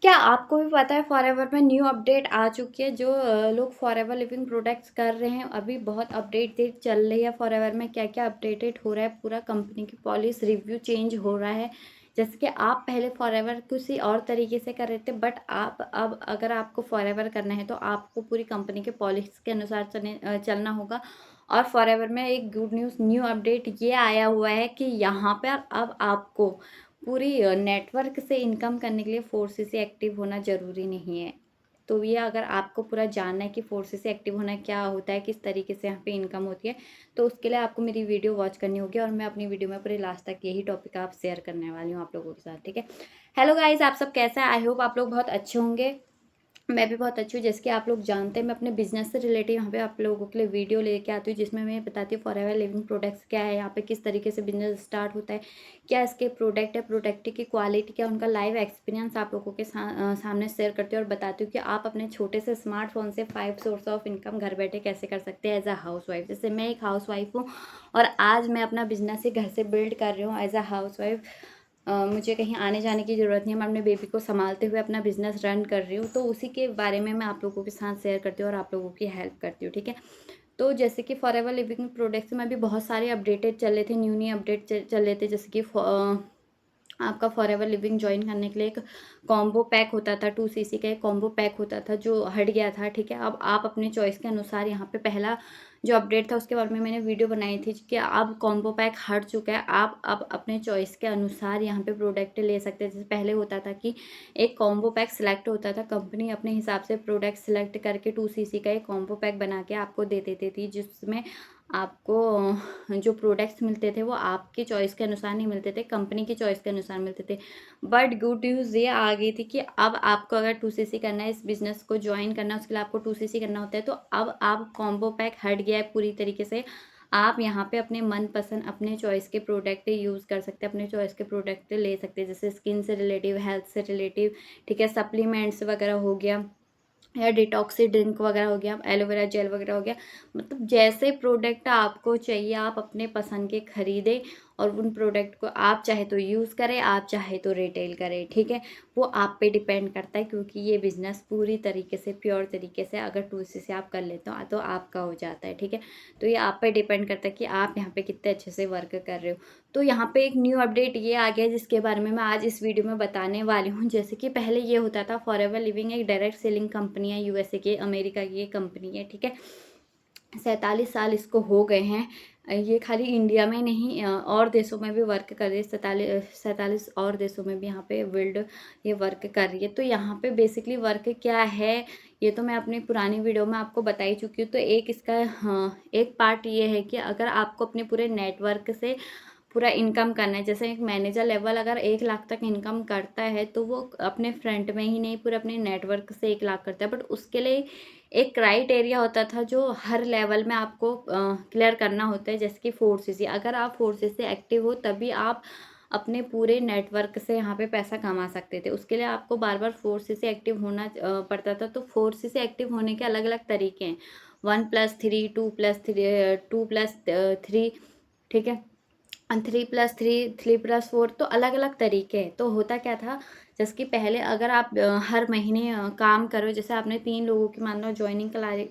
क्या आपको भी पता है फॉरएवर में न्यू अपडेट आ चुकी है जो लोग फॉरएवर लिविंग प्रोडक्ट्स कर रहे हैं। अभी बहुत अपडेट चल रही है फॉरएवर में, क्या क्या अपडेटेड हो रहा है, पूरा कंपनी की पॉलिसी रिव्यू चेंज हो रहा है। जैसे कि आप पहले फॉरएवर किसी और तरीके से कर रहे थे, बट आप अब अगर आपको फॉरएवर करना है तो आपको पूरी कंपनी के पॉलिसी के अनुसार चलना होगा। और फॉरएवर में एक गुड न्यूज़ न्यू अपडेट ये आया हुआ है कि यहाँ पर अब आपको पूरी नेटवर्क से इनकम करने के लिए फोर्सेस से एक्टिव होना ज़रूरी नहीं है। तो ये अगर आपको पूरा जानना है कि फोर्सेस से एक्टिव होना क्या होता है, किस तरीके से यहाँ पे इनकम होती है, तो उसके लिए आपको मेरी वीडियो वॉच करनी होगी। और मैं अपनी वीडियो में पूरे लास्ट तक यही टॉपिक आप शेयर करने वाली हूँ आप लोगों के साथ, ठीक है। हेलो गाइस, आप सब कैसे हैं? आई होप आप लोग बहुत अच्छे होंगे। मैं भी बहुत अच्छी हूँ। जैसे कि आप लोग जानते हैं, मैं अपने बिजनेस से रिलेटेड यहाँ पे आप लोगों के लिए वीडियो लेके आती हूँ, जिसमें मैं बताती हूँ फॉरएवर लिविंग प्रोडक्ट्स क्या है, यहाँ पे किस तरीके से बिजनेस स्टार्ट होता है, क्या इसके प्रोडक्ट है, प्रोडक्ट की क्वालिटी क्या, उनका लाइव एक्सपीरियंस आप लोगों के सामने शेयर करती हूँ और बताती हूँ कि आप अपने छोटे से स्मार्टफोन से 5 सोर्स ऑफ इनकम घर बैठे कैसे कर सकते हैं एज अ हाउस वाइफ। जैसे मैं एक हाउस वाइफ हूँ और आज मैं अपना बिजनेस ही घर से बिल्ड कर रही हूँ एज अ हाउस वाइफ। मुझे कहीं आने जाने की ज़रूरत नहीं है, मैं अपने बेबी को संभालते हुए अपना बिजनेस रन कर रही हूँ। तो उसी के बारे में मैं आप लोगों के साथ शेयर करती हूँ और आप लोगों की हेल्प करती हूँ, ठीक है। तो जैसे कि फॉरएवर लिविंग प्रोडक्ट्स में भी बहुत सारे अपडेटेड चल रहे थे, न्यू अपडेट चल रहे थे। जैसे कि आपका फॉरएवर लिविंग ज्वाइन करने के लिए एक कॉम्बो पैक होता था, 2cc का एक कॉम्बो पैक होता था जो हट गया था, ठीक है। अब आप अपने चॉइस के अनुसार यहाँ पे पहला जो अपडेट था उसके बारे में मैंने वीडियो बनाई थी कि अब कॉम्बो पैक हट चुका है। आप अब अपने चॉइस के अनुसार यहाँ पे प्रोडक्ट ले सकते हैं। जैसे पहले होता था कि एक कॉम्बो पैक सिलेक्ट होता था, कंपनी अपने हिसाब से प्रोडक्ट सिलेक्ट करके 2cc का एक कॉम्बो पैक बना के आपको दे देती थी, जिसमें आपको जो प्रोडक्ट्स मिलते थे वो आपकी चॉइस के अनुसार नहीं मिलते थे, कंपनी की चॉइस के अनुसार मिलते थे। बट गुड न्यूज़ ये आ गई थी कि अब आपको अगर 2cc करना है, इस बिज़नेस को ज्वाइन करना है, उसके लिए आपको 2cc करना होता है, तो अब आप कॉम्बो पैक हट गया है पूरी तरीके से। आप यहाँ पे अपने मनपसंद अपने चॉइस के प्रोडक्ट यूज़ कर सकते हैं, अपने चॉइस के प्रोडक्ट ले सकते हैं, जैसे स्किन से रिलेटिव, हेल्थ से रिलेटिव, ठीक है, सप्लीमेंट्स वगैरह हो गया या डिटॉक्सी ड्रिंक वगैरह हो गया, एलोवेरा जेल वगैरह हो गया। मतलब जैसे प्रोडक्ट आपको चाहिए आप अपने पसंद के खरीदें और उन प्रोडक्ट को आप चाहे तो यूज़ करें, आप चाहे तो रिटेल करें, ठीक है। वो आप पे डिपेंड करता है, क्योंकि ये बिज़नेस पूरी तरीके से प्योर तरीके से अगर 2C से आप कर लेते हो तो आपका हो जाता है, ठीक है। तो ये आप पे डिपेंड करता है कि आप यहाँ पे कितने अच्छे से वर्क कर रहे हो। तो यहाँ पे एक न्यू अपडेट ये आ गया है जिसके बारे में मैं आज इस वीडियो में बताने वाली हूँ। जैसे कि पहले ये होता था, फॉरएवर लिविंग एक डायरेक्ट सेलिंग कंपनी है, यूएसए की, अमेरिका की ये कंपनी है, ठीक है। 47 साल इसको हो गए हैं। ये खाली इंडिया में नहीं और देशों में भी वर्क कर रही है, 47 और देशों में भी यहाँ पे बिल्ड ये वर्क कर रही है। तो यहाँ पे बेसिकली वर्क क्या है ये तो मैं अपनी पुरानी वीडियो में आपको बता ही चुकी हूँ। तो एक इसका एक पार्ट ये है कि अगर आपको अपने पूरे नेटवर्क से पूरा इनकम करना है, जैसे एक मैनेजर लेवल अगर 1 लाख तक इनकम करता है तो वो अपने फ्रंट में ही नहीं, पूरे अपने नेटवर्क से 1 लाख करता है। बट उसके लिए एक क्राइटेरिया होता था जो हर लेवल में आपको क्लियर करना होता है, जैसे कि 4cc। अगर आप 4cc से एक्टिव हो तभी आप अपने पूरे नेटवर्क से यहाँ पे पैसा कमा सकते थे। उसके लिए आपको बार बार 4cc एक्टिव होना पड़ता था। तो 4cc एक्टिव होने के अलग अलग तरीके हैं, 1+3, 2+3, 2+3, ठीक है, 3+3, 3+4, तो अलग अलग तरीके हैं। तो होता क्या था, जैसे कि पहले अगर आप हर महीने काम करो, जैसे आपने 3 लोगों की मान लो ज्वाइनिंग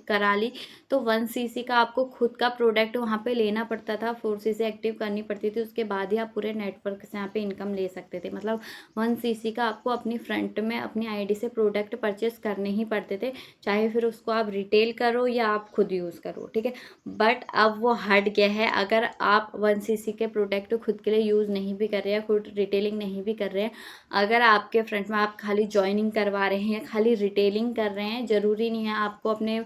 करा ली, तो 1cc का आपको खुद का प्रोडक्ट वहाँ पे लेना पड़ता था, 4cc एक्टिव करनी पड़ती थी, उसके बाद ही आप पूरे नेटवर्क से यहाँ पे इनकम ले सकते थे। मतलब 1cc का आपको अपनी फ्रंट में अपनी आईडी से प्रोडक्ट परचेस करने ही पड़ते थे, चाहे फिर उसको आप रिटेल करो या आप खुद यूज़ करो, ठीक है। बट अब वो हट गया है। अगर आप 1cc के प्रोडक्ट खुद के लिए यूज़ नहीं भी कर रहे हैं, खुद रिटेलिंग नहीं भी कर रहे हैं, अगर आपके फ्रंट में आप खाली ज्वाइनिंग करवा रहे हैं, खाली रिटेलिंग कर रहे हैं, ज़रूरी नहीं है आपको अपने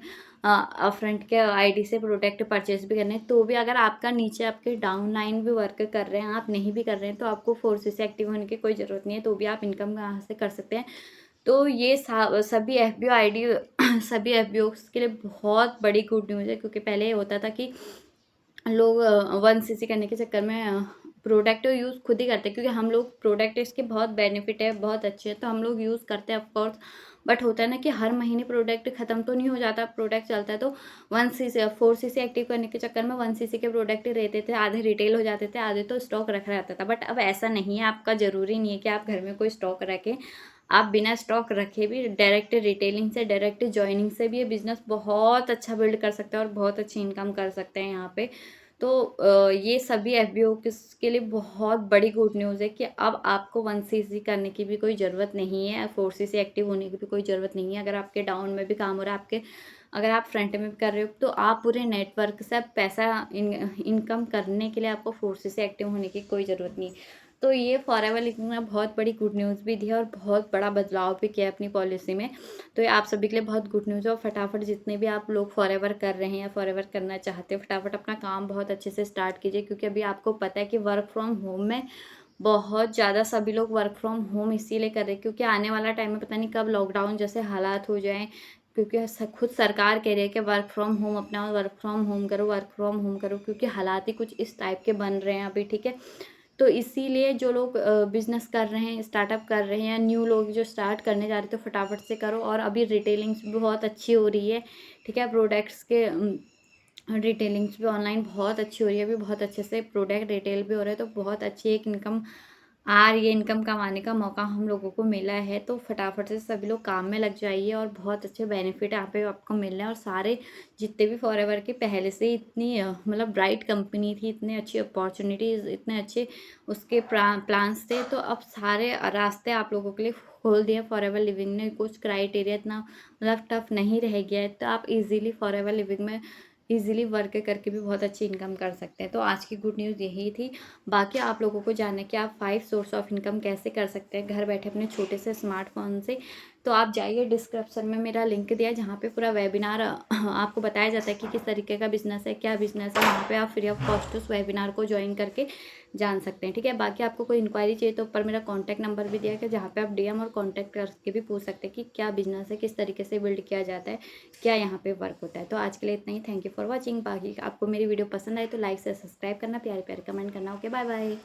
फ्रंट के आईडी से प्रोडक्ट परचेज भी करने हैं, तो भी अगर आपका नीचे आपके डाउन लाइन भी वर्क कर रहे हैं, आप नहीं भी कर रहे हैं, तो आपको 4cc एक्टिव होने की कोई ज़रूरत नहीं है, तो भी आप इनकम कहाँ से कर सकते हैं। तो ये सभी FBO आईडी सभी FBOs के लिए बहुत बड़ी गुड न्यूज़ है, क्योंकि पहले ये होता था कि लोग 1cc करने के चक्कर में प्रोडक्ट यूज़ खुद ही करते हैं, क्योंकि हम लोग प्रोडक्ट इसके बहुत बेनिफिट है, बहुत अच्छे हैं, तो हम लोग यूज़ करते हैं ऑफकोर्स। बट होता है ना कि हर महीने प्रोडक्ट ख़त्म तो नहीं हो जाता, प्रोडक्ट चलता है। तो 1cc 4cc एक्टिव करने के चक्कर में 1cc के प्रोडक्ट रहते थे, आधे रिटेल हो जाते थे, आधे तो स्टॉक रखा रहता था। बट अब ऐसा नहीं है, आपका ज़रूरी नहीं है कि आप घर में कोई स्टॉक रखें। आप बिना स्टॉक रखे भी डायरेक्ट रिटेलिंग से, डायरेक्ट जॉइनिंग से भी ये बिज़नेस बहुत अच्छा बिल्ड कर सकते हैं और बहुत अच्छी इनकम कर सकते हैं यहाँ पे। तो ये सभी एफबीओ के लिए बहुत बड़ी गुड न्यूज़ है कि अब आपको 1cc करने की भी कोई ज़रूरत नहीं है, 4cc एक्टिव होने की भी कोई ज़रूरत नहीं है। अगर आपके डाउन में भी काम हो रहा है, आपके अगर आप फ्रंट में भी कर रहे हो, तो आप पूरे नेटवर्क से आप पैसा इनकम करने के लिए आपको 4cc एक्टिव होने की कोई ज़रूरत नहीं। तो ये फॉरएवर लिविंग ने बहुत बड़ी गुड न्यूज़ भी दी है और बहुत बड़ा बदलाव भी किया है अपनी पॉलिसी में। तो ये आप सभी के लिए बहुत गुड न्यूज़ है और फटाफट जितने भी आप लोग फॉरएवर कर रहे हैं या फॉरएवर करना चाहते हो, फटाफट अपना काम बहुत अच्छे से स्टार्ट कीजिए, क्योंकि अभी आपको पता है कि वर्क फ्रॉम होम में बहुत ज़्यादा सभी लोग वर्क फ्रॉम होम इसीलिए कर रहे हैं क्योंकि आने वाला टाइम में पता नहीं कब लॉकडाउन जैसे हालात हो जाएं, क्योंकि खुद सरकार कह रही है कि वर्क फ्रॉम होम अपनाओ, वर्क फ्रॉम होम करो, वर्क फ्रॉम होम करो, क्योंकि हालात ही कुछ इस टाइप के बन रहे हैं अभी, ठीक है। तो इसीलिए जो लोग बिजनेस कर रहे हैं, स्टार्टअप कर रहे हैं या न्यू लोग जो स्टार्ट करने जा रहे हैं, तो फटाफट से करो। और अभी रिटेलिंग्स भी बहुत अच्छी हो रही है, ठीक है। प्रोडक्ट्स के रिटेलिंग्स भी ऑनलाइन बहुत अच्छी हो रही है, अभी बहुत अच्छे से प्रोडक्ट रिटेल भी हो रहे हैं, तो बहुत अच्छी एक इनकम आ रही है, इनकम कमाने का मौका हम लोगों को मिला है। तो फटाफट से सभी लोग काम में लग जाइए और बहुत अच्छे बेनिफिट यहाँ पे आपको मिल रहे हैं। और सारे जितने भी फॉरएवर के पहले से इतनी मतलब ब्राइट कंपनी थी, इतने अच्छी अपॉर्चुनिटीज़, इतने अच्छे उसके प्लान्स थे, तो अब सारे रास्ते आप लोगों के लिए खोल दिए फॉरएवर लिविंग ने। कुछ क्राइटेरिया इतना मतलब टफ नहीं रह गया है, तो आप इजीली फॉरएवर लिविंग में इजीली वर्क करके भी बहुत अच्छी इनकम कर सकते हैं। तो आज की गुड न्यूज़ यही थी। बाकी आप लोगों को जानना है कि आप 5 सोर्स ऑफ इनकम कैसे कर सकते हैं घर बैठे अपने छोटे से स्मार्टफोन से, तो आप जाइए, डिस्क्रिप्शन में मेरा लिंक दिया है जहाँ पे पूरा वेबिनार आपको बताया जाता है कि किस तरीके का बिजनेस है, क्या बिजनेस है। वहाँ पे आप फ्री ऑफ कॉस्ट उस वेबिनार को ज्वाइन करके जान सकते हैं, ठीक है। बाकी आपको कोई इंक्वायरी चाहिए तो ऊपर मेरा कॉन्टैक्ट नंबर भी दिया है जहाँ पे आप डीएम और कॉन्टैक्ट करके भी पूछ सकते हैं कि क्या बिजनेस है, किस तरीके से बिल्ड किया जाता है, क्या यहाँ पे वर्क होता है। तो आज के लिए इतना ही। Thank you for watching. बाकी आपको मेरी वीडियो पसंद आए तो लाइक से सब्सक्राइब करना, प्यारे प्यारे कमेंट करना। Okay, bye bye.